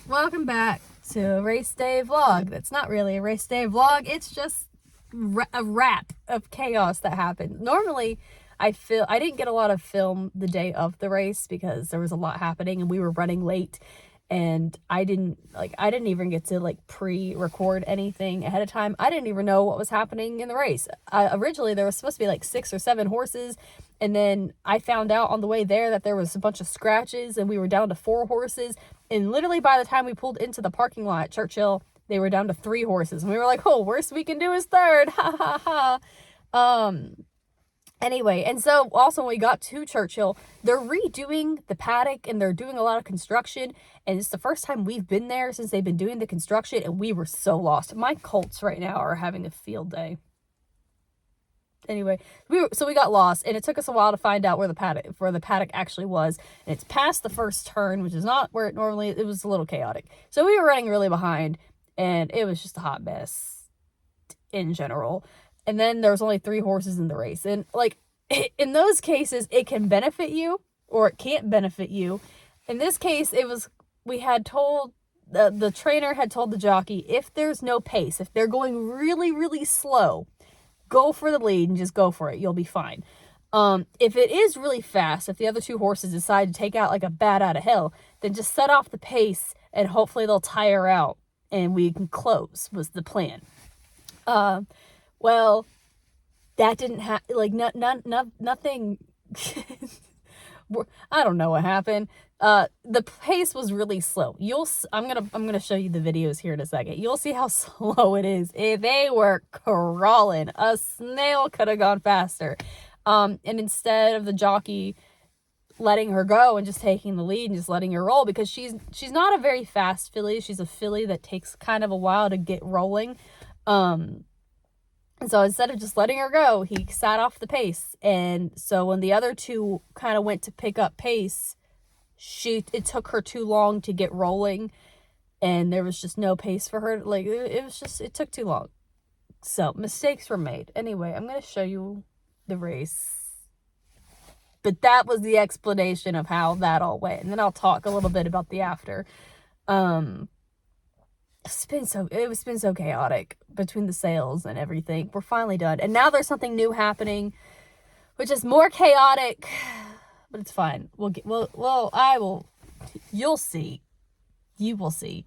Welcome back to a race day vlog. That's not really a race day vlog. It's just a wrap of chaos that happened. Normally, I didn't get a lot of film the day of the race because there was a lot happening and we were running late. And I didn't even get to pre-record anything ahead of time. I didn't even know what was happening in the race. Originally there was supposed to be 6 or 7 horses, and then I found out on the way there that there was a bunch of scratches and we were down to 4 horses. And literally by the time we pulled into the parking lot at Churchill, they were down to 3 horses. And we were like, oh, worst we can do is third. Ha ha ha. Anyway, and so also when we got to Churchill, they're redoing the paddock and they're doing a lot of construction. And it's the first time we've been there since they've been doing the construction, and we were so lost. My colts right now are having a field day. Anyway, we got lost, and it took us a while to find out where the paddock actually was. And it's past the first turn, which is not where it was a little chaotic. So we were running really behind, and it was just a hot mess in general. And then there was only 3 horses in the race. And in those cases, it can benefit you or it can't benefit you. In this case, we had told, the trainer had told the jockey, if there's no pace, if they're going really, really slow, go for the lead and just go for it. You'll be fine. If it is really fast, if the other 2 horses decide to take out a bat out of hell, then just set off the pace and hopefully they'll tire out and we can close, was the plan. Well, that didn't happen. Nothing. I don't know what happened. The pace was really slow. I'm gonna show you the videos here in a second. You'll see how slow it is. They were crawling. A snail could have gone faster. And instead of the jockey letting her go and just taking the lead and just letting her roll, because she's not a very fast filly. She's a filly that takes kind of a while to get rolling. And so instead of just letting her go, he sat off the pace. And so when the other 2 kind of went to pick up pace, it took her too long to get rolling. And there was just no pace for her. It took too long. So mistakes were made. Anyway, I'm going to show you the race. But that was the explanation of how that all went. And then I'll talk a little bit about the after. It's been so chaotic between the sales and everything. We're finally done. And now there's something new happening, which is more chaotic, but it's fine. You'll see. You will see.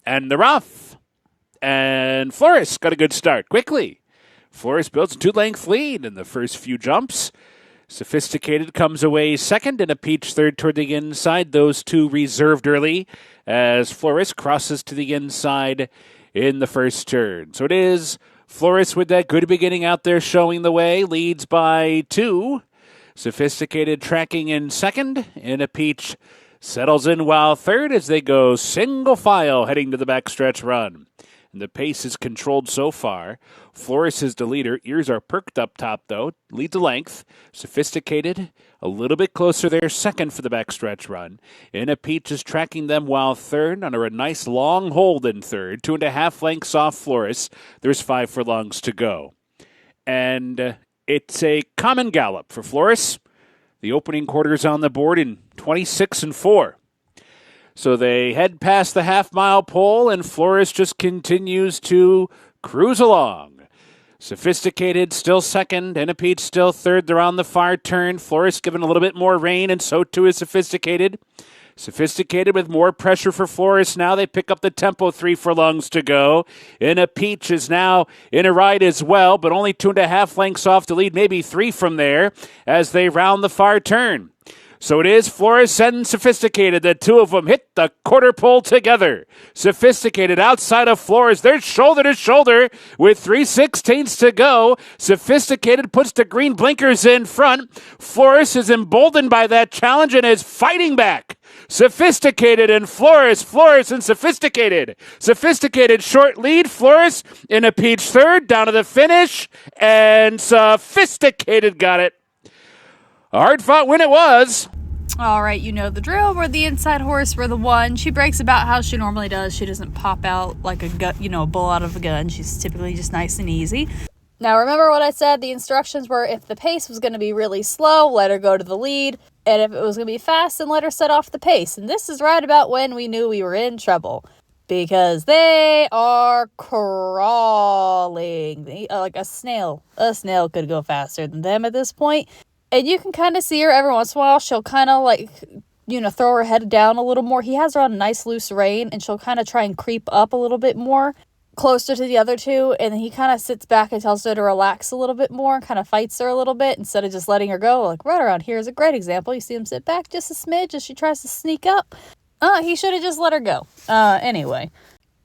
And they're off. And Flores got a good start quickly. Flores builds a 2-length lead in the first few jumps. Sophisticated comes away second and a Peach third toward the inside. Those 2 reserved early as Flores crosses to the inside in the first turn. So it is Flores with that good beginning out there showing the way. Leads by 2. Sophisticated tracking in second and a Peach settles in while third as they go single file heading to the backstretch run. And the pace is controlled so far. Flores is the leader. Ears are perked up top, though. Leads a length. Sophisticated, a little bit closer there, second for the backstretch run. Inna Peach is tracking them while third under a nice long hold in third. 2.5 lengths off Flores. There's 5 furlongs to go. And It's a common gallop for Flores. The opening quarter's on the board in 26-4. So they head past the half-mile pole, and Flores just continues to cruise along. Sophisticated still second, Ennepeach still third. They're on the far turn. Flores given a little bit more rein, and so too is Sophisticated. Sophisticated with more pressure for Flores now. They pick up the tempo, 3 furlongs to go. Ennepeach is now in a ride as well, but only 2.5 lengths off the lead, maybe 3 from there as they round the far turn. So it is Flores and Sophisticated. The two of them hit the quarter pole together. Sophisticated outside of Flores. They're shoulder to shoulder with 3/16 to go. Sophisticated puts the green blinkers in front. Flores is emboldened by that challenge and is fighting back. Sophisticated and Flores and Sophisticated. Sophisticated short lead. Flores in a peach third down to the finish. And Sophisticated got it. A hard-fought win it was. All right, you know the drill. We're the inside horse. We're the one. She breaks about how she normally does. She doesn't pop out like a bull out of a gun. She's typically just nice and easy. Now, remember what I said? The instructions were if the pace was going to be really slow, let her go to the lead. And if it was going to be fast, then let her set off the pace. And this is right about when we knew we were in trouble. Because they are crawling. Like a snail. A snail could go faster than them at this point. And you can kind of see her every once in a while. She'll kind of throw her head down a little more. He has her on a nice loose rein, and she'll kind of try and creep up a little bit more closer to the other two. And then he kind of sits back and tells her to relax a little bit more, kind of fights her a little bit instead of just letting her go. Like right around here is a great example. You see him sit back just a smidge as she tries to sneak up. He should have just let her go. Anyway.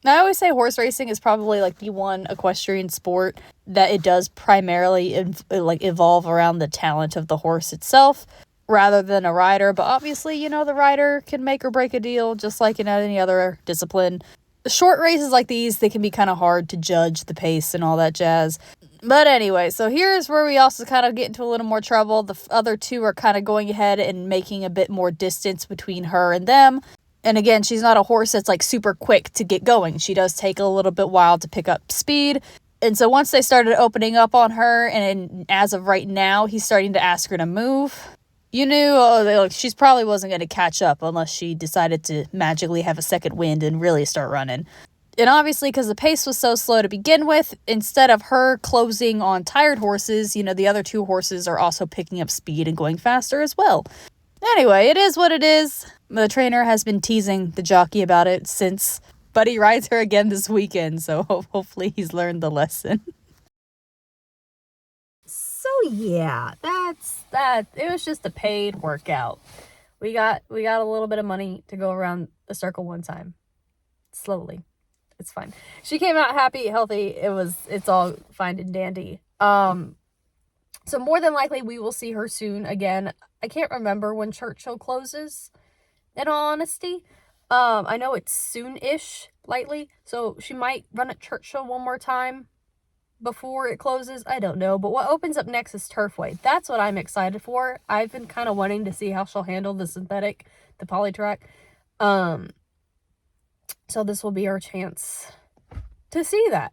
Now, I always say horse racing is probably like the one equestrian sport that it does primarily evolve around the talent of the horse itself rather than a rider. But obviously, the rider can make or break a deal just like in any other discipline. Short races like these, they can be kind of hard to judge the pace and all that jazz. But anyway, so here's where we also kind of get into a little more trouble. The other two are kind of going ahead and making a bit more distance between her and them. And again, she's not a horse that's like super quick to get going. She does take a little bit while to pick up speed. And so once they started opening up on her, and as of right now, he's starting to ask her to move. You knew she probably wasn't going to catch up unless she decided to magically have a second wind and really start running. And obviously, because the pace was so slow to begin with, instead of her closing on tired horses, the other two horses are also picking up speed and going faster as well. Anyway, it is what it is. The trainer has been teasing the jockey about it since Buddy rides her again this weekend, so hopefully he's learned the lesson. So yeah, that's that. It was just a paid workout. We got a little bit of money to go around the circle one time. Slowly. It's fine. She came out happy, healthy. It's all fine and dandy. So more than likely we will see her soon again. I can't remember when Churchill closes, in all honesty. I know it's soon-ish, lightly, so she might run at Churchill one more time before it closes. I don't know, but what opens up next is Turfway. That's what I'm excited for. I've been kind of wanting to see how she'll handle the synthetic, the polytrack. So this will be our chance to see that.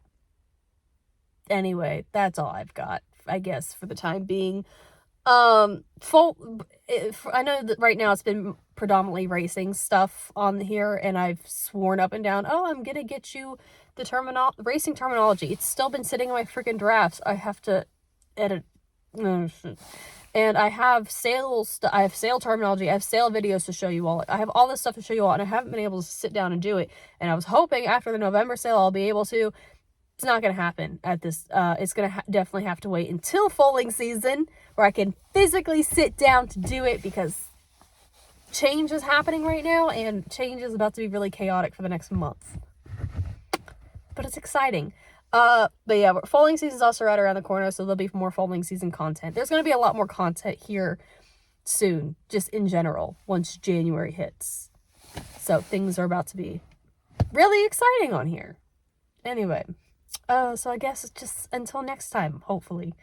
Anyway, that's all I've got, I guess, for the time being. I know that right now it's been predominantly racing stuff on here, and I've sworn up and down, I'm gonna get you the racing terminology. It's still been sitting in my freaking drafts. I have to edit. And I have sale terminology. I have sale videos to show you all. I have all this stuff to show you all, and I haven't been able to sit down and do it. And I was hoping after the November sale I'll be able to. It's not going to happen at this. It's going to definitely have to wait until foaling season where I can physically sit down to do it, because change is happening right now, and change is about to be really chaotic for the next month. But it's exciting. But yeah, foaling season is also right around the corner, so there'll be more foaling season content. There's going to be a lot more content here soon, just in general, once January hits. So things are about to be really exciting on here. Anyway. So I guess it's just until next time, hopefully.